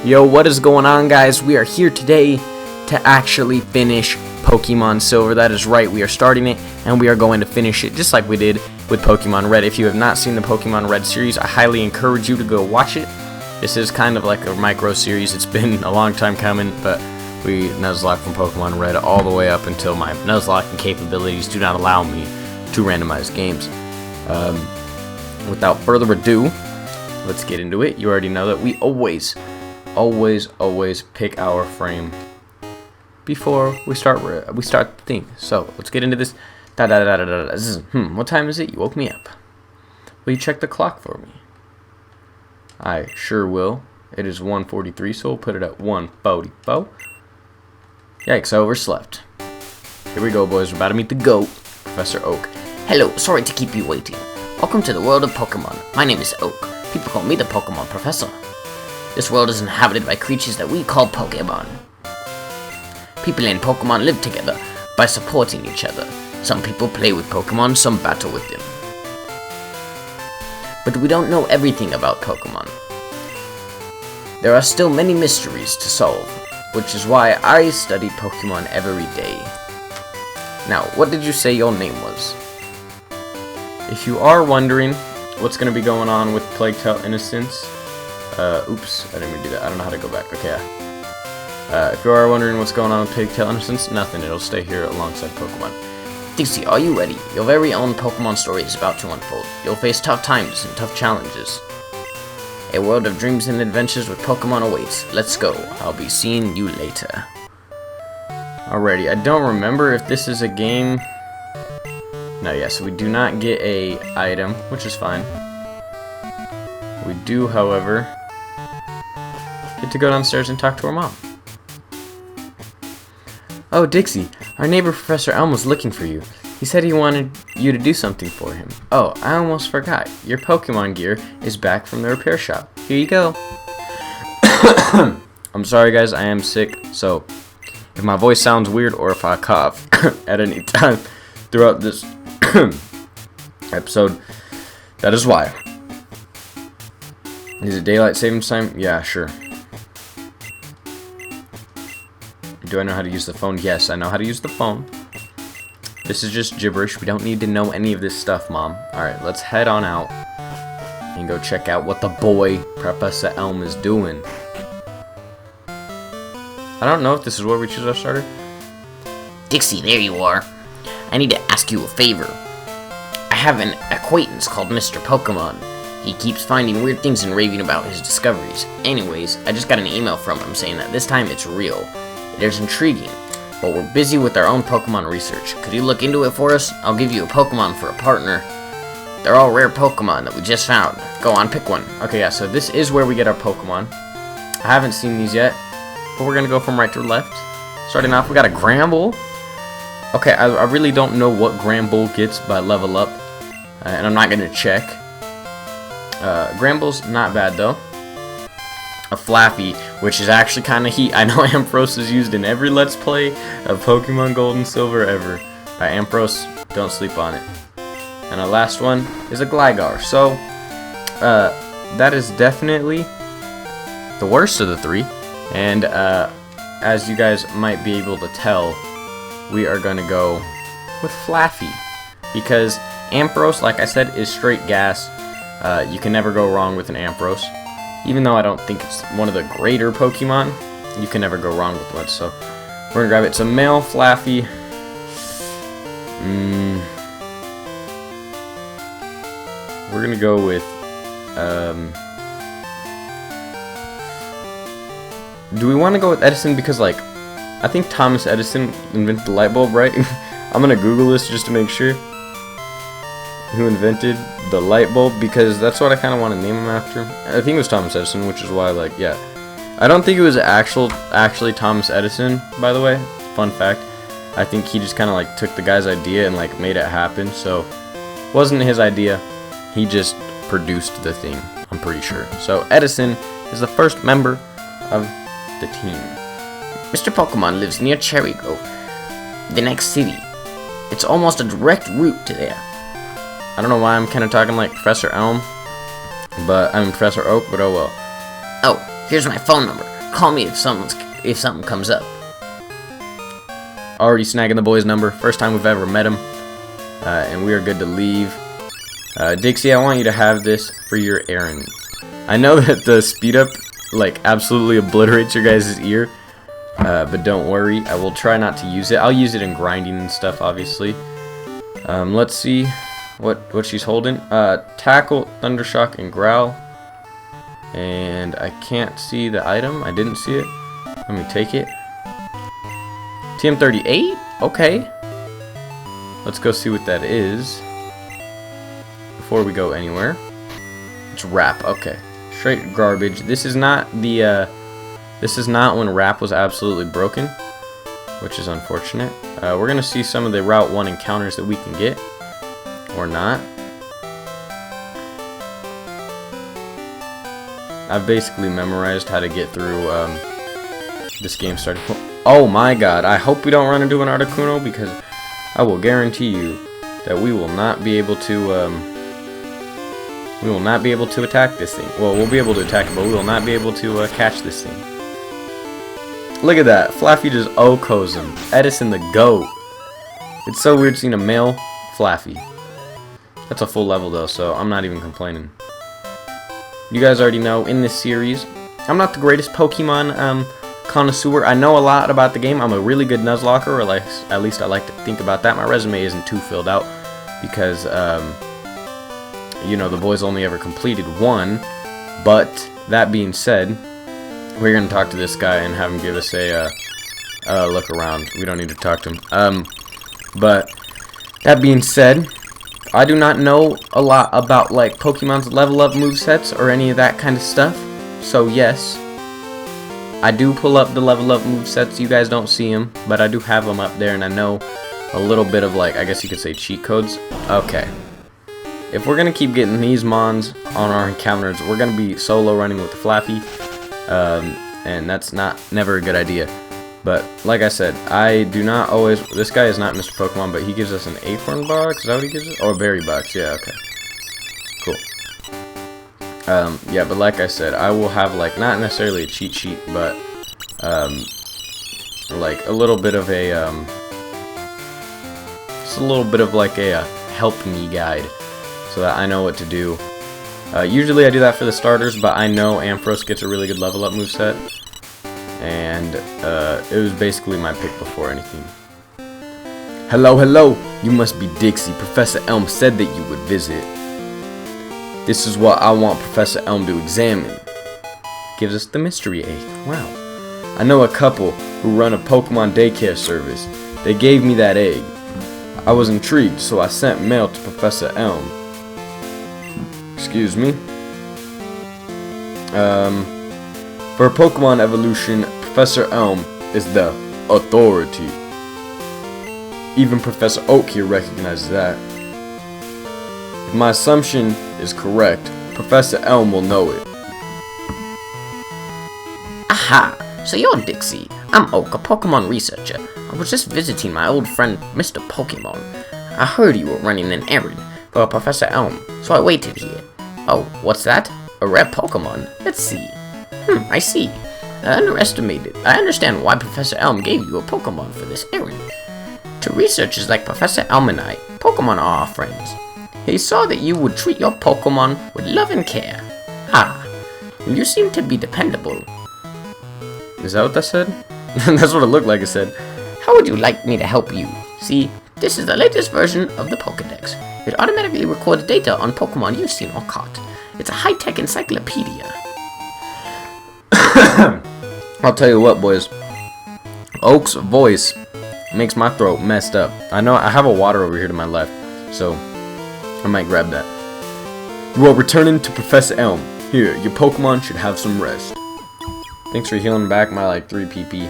Yo, what is going on, guys? We are here today to actually finish Pokemon Silver. That is right, we are starting it, and we are going to finish it just like we did with Pokemon Red. If you have not seen the Pokemon Red series, I highly encourage you to go watch it. This is kind of like a micro series. It's been a long time coming, but we Nuzlocke from Pokemon Red all the way up until my Nuzlocking capabilities do not allow me to randomize games. Without further ado, let's get into it. You already know that we always pick our frame before we start the thing. So let's get into this. What time is it? You woke me up. Will you check the clock for me? I sure will. It is 1:43, so we'll put it at 1:44. Yikes, I overslept. Here we go, boys. We're about to meet the GOAT, Professor Oak. Hello, sorry to keep you waiting. Welcome to the world of Pokemon. My name is Oak. People call me the Pokemon Professor. This world is inhabited by creatures that we call Pokemon. People and Pokemon live together by supporting each other. Some people play with Pokemon, some battle with them. But we don't know everything about Pokemon. There are still many mysteries to solve, which is why I study Pokemon every day. Now, what did you say your name was? If you are wondering what's going to be going on with Plague Tale Innocence, oops, I didn't mean to do that. I don't know how to go back. Okay. If you are wondering what's going on with Plague Tale Innocence, nothing. It'll stay here alongside Pokemon. Dqzzi, are you ready? Your very own Pokemon story is about to unfold. You'll face tough times and tough challenges. A world of dreams and adventures with Pokemon awaits. Let's go. I'll be seeing you later. Alrighty, I don't remember if this is a game. No, yes, we do not get a item, which is fine. We do, however, get to go downstairs and talk to our mom. Oh, Dqzzi, our neighbor Professor Elm was looking for you. He said he wanted you to do something for him. Oh, I almost forgot. Your Pokemon gear is back from the repair shop. Here you go. I'm sorry, guys, I am sick, so if my voice sounds weird or if I cough at any time throughout this episode, that is why. Is it daylight savings time? Yeah, sure. Do I know how to use the phone? Yes, I know how to use the phone. This is just gibberish. We don't need to know any of this stuff, Mom. Alright, let's head on out and go check out what the boy, Professor Elm, is doing. I don't know if this is where we choose our starter. Dqzzi, there you are. I need to ask you a favor. I have an acquaintance called Mr. Pokemon. He keeps finding weird things and raving about his discoveries. Anyways, I just got an email from him saying that this time it's real. It is intriguing, but we're busy with our own Pokemon research. Could you look into it for us? I'll give you a Pokemon for a partner. They're all rare Pokemon that we just found. Go on, pick one. Okay, yeah, so this is where we get our Pokemon. I haven't seen these yet, but we're going to go from right to left. Starting off, we got a Gramble. Okay, I really don't know what Gramble gets by level up, and I'm not going to check. Gramble's not bad, though. A Flaffy, which is actually kind of heat. I know Ampharos is used in every Let's Play of Pokemon Gold and Silver ever. By Ampharos, don't sleep on it. And our last one is a Gligar. So, that is definitely the worst of the three. And, as you guys might be able to tell, we are going to go with Flaffy. Because Ampharos, like I said, is straight gas. You can never go wrong with an Ampharos. Even though I don't think it's one of the greater Pokemon, you can never go wrong with one. So we're going to grab it. It's a male Flaffy. We're going to go with... do we want to go with Edison? Because, like, I think Thomas Edison invented the light bulb, right? I'm going to Google this just to make sure. Who invented the light bulb, because that's what I kind of want to name him after. I think it was Thomas Edison, which is why, like, yeah. I don't think it was actually Thomas Edison, by the way. Fun fact. I think he just kind of, like, took the guy's idea and, like, made it happen. So, wasn't his idea. He just produced the thing, I'm pretty sure. So, Edison is the first member of the team. Mr. Pokemon lives near Cherry Grove, the next city. It's almost a direct route to there. I don't know why I'm kind of talking like Professor Elm, but I'm Professor Oak, but oh well. Oh, here's my phone number. call me if something comes up. Already snagging the boy's number. First time we've ever met him. And we are good to leave. Dqzzi, I want you to have this for your errand. I know that the speed up like absolutely obliterates your guys' ear. But don't worry, I will try not to use it. I'll use it in grinding and stuff, obviously. Let's see what she's holding. Tackle, Thundershock, and Growl. And I can't see the item. I didn't see it. Let me take it. TM38? Okay. Let's go see what that is before we go anywhere. It's Rap. Okay. Straight garbage. This is not the this is not when Rap was absolutely broken, which is unfortunate. We're gonna see some of the Route 1 encounters that we can get, or not. I've basically memorized how to get through this game starting. Oh my god, I hope we don't run into an Articuno, because I will guarantee you that we will not be able to attack this thing. Well, we'll be able to attack it, but we will not be able to catch this thing. Look at that. Flaffy just OHKOs him. Edison the GOAT. It's so weird seeing a male Flaffy. That's a full level though, so I'm not even complaining. You guys already know, in this series, I'm not the greatest Pokemon connoisseur. I know a lot about the game. I'm a really good Nuzlocker, or like, at least I like to think about that. My resume isn't too filled out because, you know, the boys only ever completed one. But that being said, we're gonna talk to this guy and have him give us a look around. We don't need to talk to him. But that being said, I do not know a lot about like Pokemon's level up movesets or any of that kind of stuff. So yes, I do pull up the level up movesets. You guys don't see them, but I do have them up there, and I know a little bit of, like, I guess you could say cheat codes. Okay. If we're gonna keep getting these mons on our encounters, we're gonna be solo running with the Flaffy, and that's never a good idea. But like I said, I do not always. This guy is not Mr. Pokemon, but he gives us an acorn box. Is that what he gives us? Or a berry box? Yeah. Okay. Cool. Yeah, but like I said, I will have, like, not necessarily a cheat sheet, but like a little bit of a just a little bit of like a help me guide, so that I know what to do. Usually I do that for the starters, but I know Ampharos gets a really good level up moveset, and it was basically my pick before anything. Hello, hello! You must be Dqzzi. Professor Elm said that you would visit. This is what I want Professor Elm to examine. Gives us the mystery egg. Wow. I know a couple who run a Pokemon daycare service. They gave me that egg. I was intrigued, so I sent mail to Professor Elm. Excuse me. For Pokemon evolution, Professor Elm is the authority. Even Professor Oak here recognizes that. If my assumption is correct, Professor Elm will know it. Aha! So you're Dqzzi. I'm Oak, a Pokemon researcher. I was just visiting my old friend, Mr. Pokemon. I heard you were running an errand for Professor Elm, so I waited here. Oh, what's that? A rare Pokemon? Let's see. I see. I underestimated. I understand why Professor Elm gave you a Pokemon for this errand. To researchers like Professor Elm and I, Pokemon are our friends. He saw that you would treat your Pokemon with love and care. Ah, you seem to be dependable. Is that what that said? That's what it looked like it said. How would you like me to help you? See, this is the latest version of the Pokedex. It automatically records data on Pokemon you've seen or caught. It's a high-tech encyclopedia. I'll tell you what, boys. Oak's voice makes my throat messed up. I know I have a water over here to my left, so I might grab that. You are returning to Professor Elm. Here, your Pokemon should have some rest. Thanks for healing back my, like, 3 PP.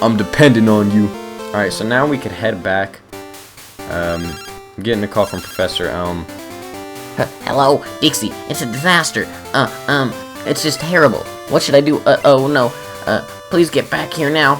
I'm depending on you. Alright, so now we could head back. Getting a call from Professor Elm. Hello, Dqzzi. It's a disaster. It's just terrible. What should I do? Oh no. Please get back here now.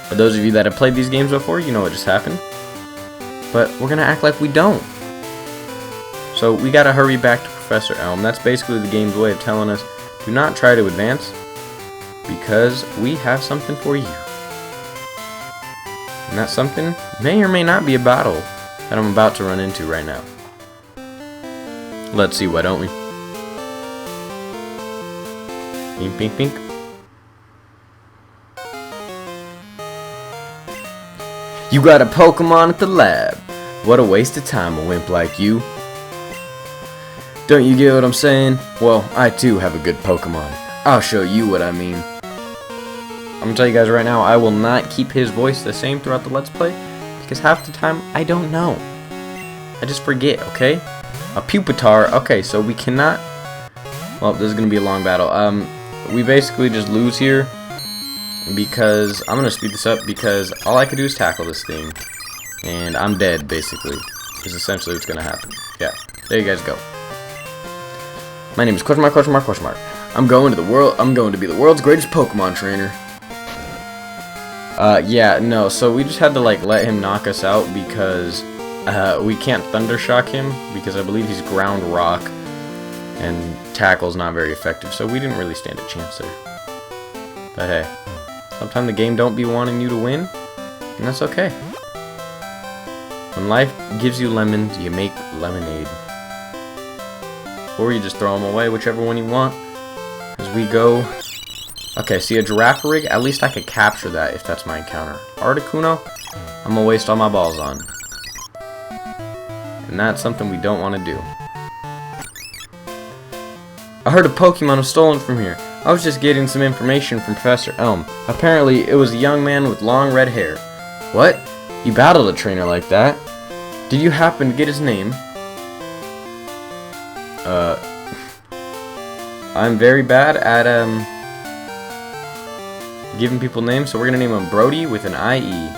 For those of you that have played these games before, you know what just happened. But we're gonna act like we don't. So we gotta hurry back to Professor Elm. That's basically the game's way of telling us Do not try to advance, because we have something for you. And that something may or may not be a battle that I'm about to run into right now. Let's see, why don't we? Pink, pink, pink. You got a Pokemon at the lab. What a waste of time, a wimp like you. Don't you get what I'm saying? Well, I too have a good Pokemon. I'll show you what I mean. I'm gonna tell you guys right now, I will not keep his voice the same throughout the Let's Play, because half the time, I don't know. I just forget, okay? A Pupitar, okay, so we cannot... Well, this is gonna be a long battle. We basically just lose here, because... I'm gonna speed this up, because all I can do is tackle this thing. And I'm dead, basically. Is essentially what's gonna happen. Yeah, there you guys go. My name is question mark, question mark, question mark. I'm going to be the world's greatest Pokemon trainer. Yeah, no, so we just had to, like, let him knock us out because, we can't Thunder Shock him because I believe he's Ground Rock and Tackle's not very effective, so we didn't really stand a chance there. But hey, sometimes the game don't be wanting you to win, and that's okay. When life gives you lemons, you make lemonade. Or you just throw them away, whichever one you want. As we go... Okay, see a Girafarig? At least I could capture that if that's my encounter. Articuno? I'm gonna waste all my balls on. And that's something we don't want to do. I heard a Pokemon was stolen from here. I was just getting some information from Professor Elm. Apparently, it was a young man with long red hair. What? You battled a trainer like that? Did you happen to get his name? I'm very bad at, giving people names, so we're gonna name him Brody with an IE.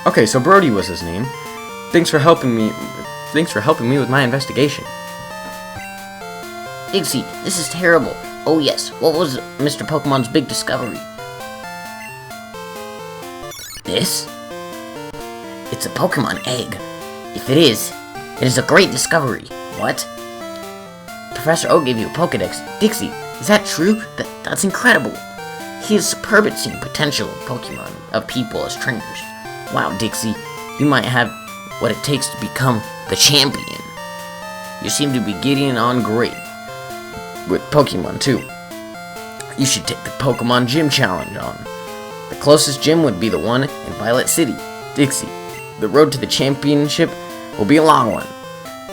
Okay, so Brody was his name. Thanks for helping me with my investigation. Dqzzi, this is terrible. Oh yes, what was Mr. Pokemon's big discovery? This? It's a Pokemon egg. If it is a great discovery. What? Professor O gave you a Pokedex. Dqzzi, is that true? That's incredible. He is superb at seeing potential in Pokemon of people as trainers. Wow, Dqzzi, you might have what it takes to become the champion. You seem to be getting on great with Pokemon too. You should take the Pokemon Gym Challenge on. The closest gym would be the one in Violet City. Dqzzi, the road to the championship will be a long one.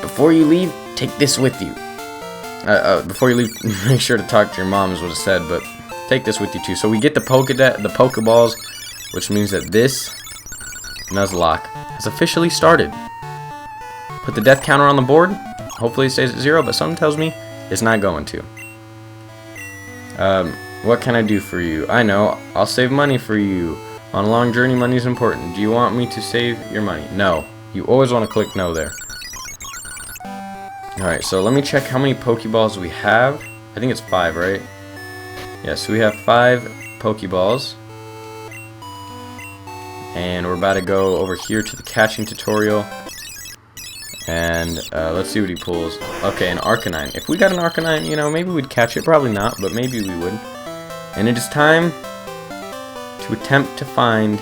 Before you leave, take this with you. Before you leave, make sure to talk to your mom is what it said, but take this with you too. So we get the Pokeballs, which means that this Nuzlocke has officially started. Put the death counter on the board. Hopefully it stays at 0, but something tells me it's not going to. What can I do for you? I know, I'll save money for you. On a long journey, money is important. Do you want me to save your money? No. You always want to click no there. Alright, so let me check how many Pokeballs we have. I think it's 5, right? Yes, we have 5 Pokeballs. And we're about to go over here to the catching tutorial. And let's see what he pulls. Okay, an Arcanine. If we got an Arcanine, you know, maybe we'd catch it. Probably not, but maybe we would. And it is time to attempt to find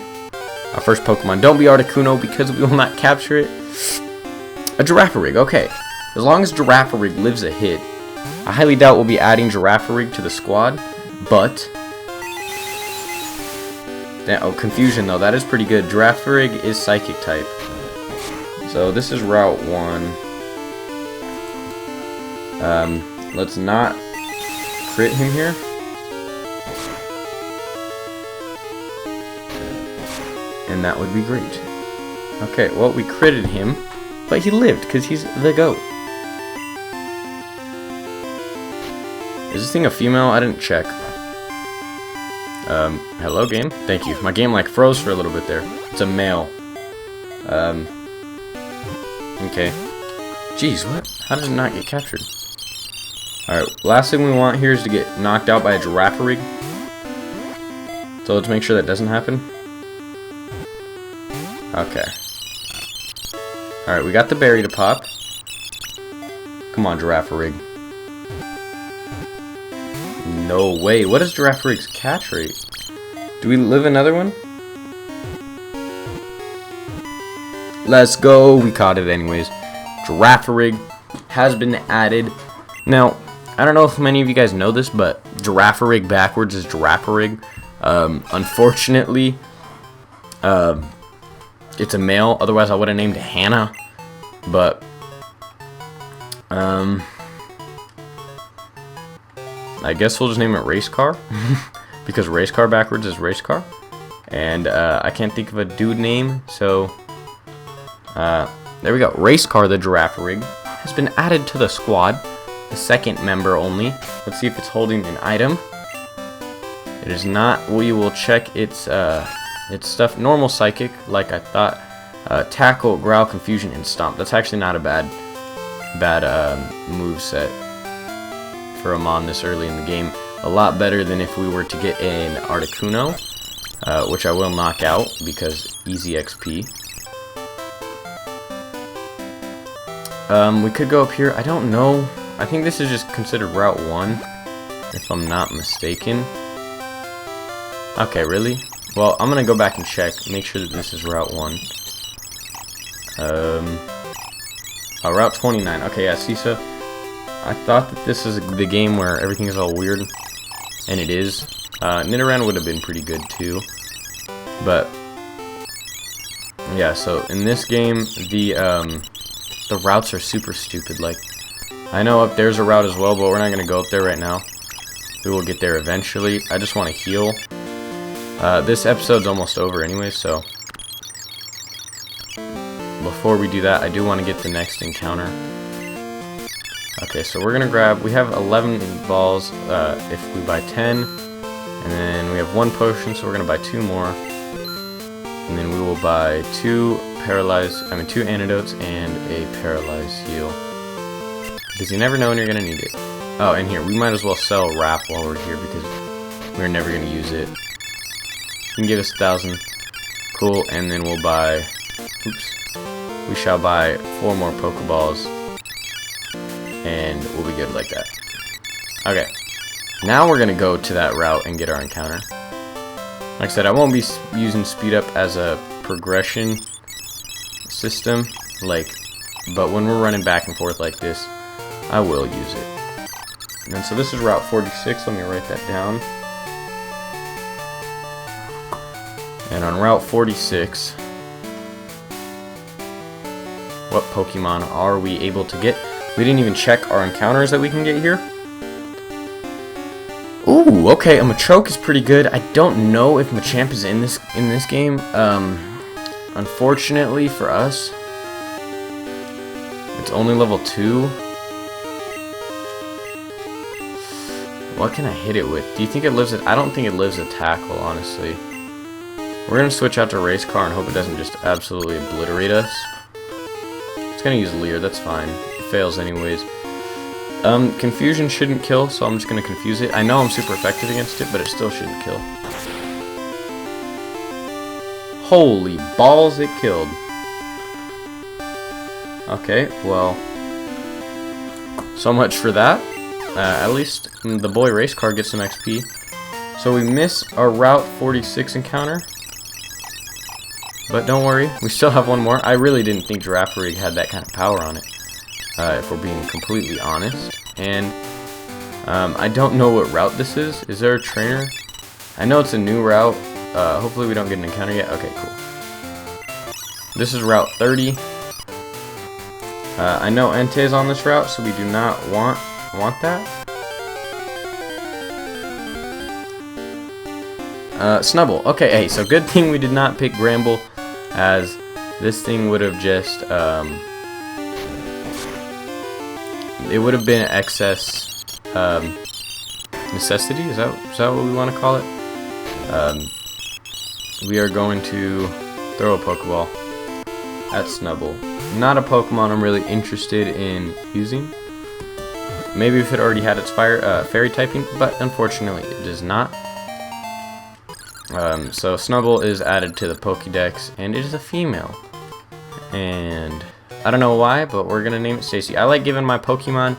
our first Pokemon. Don't be Articuno because we will not capture it. A Girafarig, okay. As long as Girafarig lives a hit, I highly doubt we'll be adding Girafarig to the squad, but... Oh, confusion though, that is pretty good. Girafarig is Psychic type. So this is Route 1. Let's not crit him here. And that would be great. Okay, well, we critted him, but he lived because he's the GOAT. Is this thing a female? I didn't check. Hello game? Thank you. My game like froze for a little bit there. It's a male. Okay. Jeez, what? How did it not get captured? Alright, last thing we want here is to get knocked out by a Girafarig. So let's make sure that doesn't happen. Okay. Alright, we got the berry to pop. Come on, Girafarig. No way. What is Giraffurig's catch rate? Do we live another one? Let's go. We caught it anyways. Giraffurrig has been added. Now, I don't know if many of you guys know this, but Giraffurrig backwards is Giraffurrig. Unfortunately, it's a male. Otherwise, I would have named it Hannah. But, I guess we'll just name it Race Car. Because Race Car backwards is Race Car. And, I can't think of a dude name, so... there we go. Race Car the Giraffurrig has been added to the squad. The second member only. Let's see if it's holding an item. It is not. We will check its stuff. Normal Psychic, like I thought. Tackle, Growl, Confusion, and Stomp. That's actually not a bad move set for a Mon this early in the game. A lot better than if we were to get an Articuno, which I will knock out because easy XP. We could go up here. I don't know. I think this is just considered Route 1, if I'm not mistaken. Okay, really? Well, I'm gonna go back and check, make sure that this is Route 1. Oh, Route 29. Okay, yeah, see, so I thought that this is the game where everything is all weird, and it is. Nidoran would have been pretty good, too. But, yeah, so in this game, the routes are super stupid. Like, I know up there's a route as well, but we're not gonna go up there right now. We will get there eventually. I just want to heal. This episode's almost over anyway, so before we do that, I do want to get the next encounter. Okay, so we're gonna grab. We have 11 balls. If we buy 10, and then we have 1 potion, so we're gonna buy 2 more, and then we will buy 2 antidotes and a paralyzed heal. Because you never know when you're going to need it. Oh, and here, we might as well sell Wrap while we're here because we're never going to use it. You can give us 1,000. Cool, and then we'll buy... Oops. We shall buy 4 more Pokeballs. And we'll be good like that. Okay. Now we're going to go to that route and get our encounter. Like I said, I won't be using Speed Up as a progression system, but when we're running back and forth like this, I will use it. And so this is Route 46, let me write that down. And on Route 46, what Pokemon are we able to get? We didn't even check our encounters that we can get here. Ooh, okay, a Machoke is pretty good. I don't know if Machamp is in this game. Unfortunately for us, it's only level 2. What can I hit it with? Do you think it lives at... I don't think it lives at Tackle, honestly. We're going to switch out to Race Car and hope it doesn't just absolutely obliterate us. It's going to use Leer, that's fine. It fails anyways. Confusion shouldn't kill, so I'm just going to confuse it. I know I'm super effective against it, but it still shouldn't kill. Holy balls, it killed. Okay, well, so much for that. At least the boy Race Car gets some XP. So we miss our Route 46 encounter. But don't worry, we still have one more. I really didn't think Giraffurrig had that kind of power on it, if we're being completely honest. And I don't know what route this is. Is there a trainer? I know it's a new route. Hopefully we don't get an encounter yet. Okay, cool. This is Route 30. I know Entei is on this route, so we do not want that. Snubbull. Okay, hey, so good thing we did not pick Gramble, as this thing would have just, it would have been excess, necessity? Is that what we want to call it? We are going to throw a Pokeball at Snubbull. Not a Pokemon I'm really interested in using. Maybe if it already had its fairy typing, but unfortunately it does not. So Snubbull is added to the Pokédex, and it is a female. And I don't know why, but we're gonna name it Stacy. I like giving my Pokemon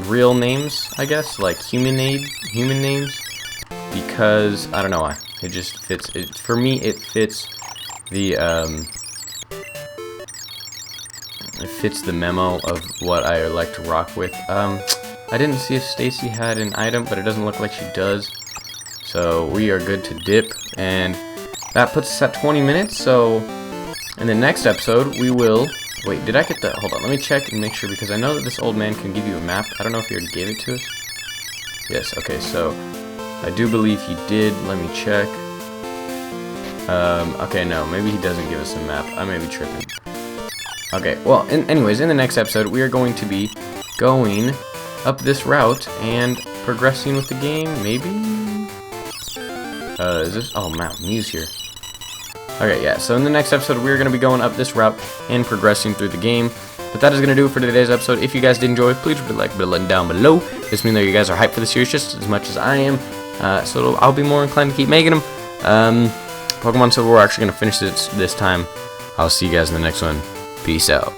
real names, I guess, like human names, because I don't know why. It just fits. For me, it fits the memo of what I like to rock with. I didn't see if Stacy had an item, but it doesn't look like she does. So we are good to dip, and that puts us at 20 minutes. So in the next episode, we will. Wait, did I get the? Hold on, let me check and make sure, because I know that this old man can give you a map. I don't know if he already gave it to us. Yes. Okay. So I do believe he did. Let me check. Okay, no, maybe he doesn't give us a map. I may be tripping. Okay, well, anyways, in the next episode, we are going to be going up this route and progressing with the game, maybe? Is this? Oh, Mountain Mew's here. Okay, yeah, so in the next episode, we're going to be going up this route and progressing through the game. But that is going to do it for today's episode. If you guys did enjoy, please put a like button down below. This means that you guys are hyped for the series just as much as I am. So I'll be more inclined to keep making them. Pokemon Silver, we're actually going to finish this time. I'll see you guys in the next one. Peace out.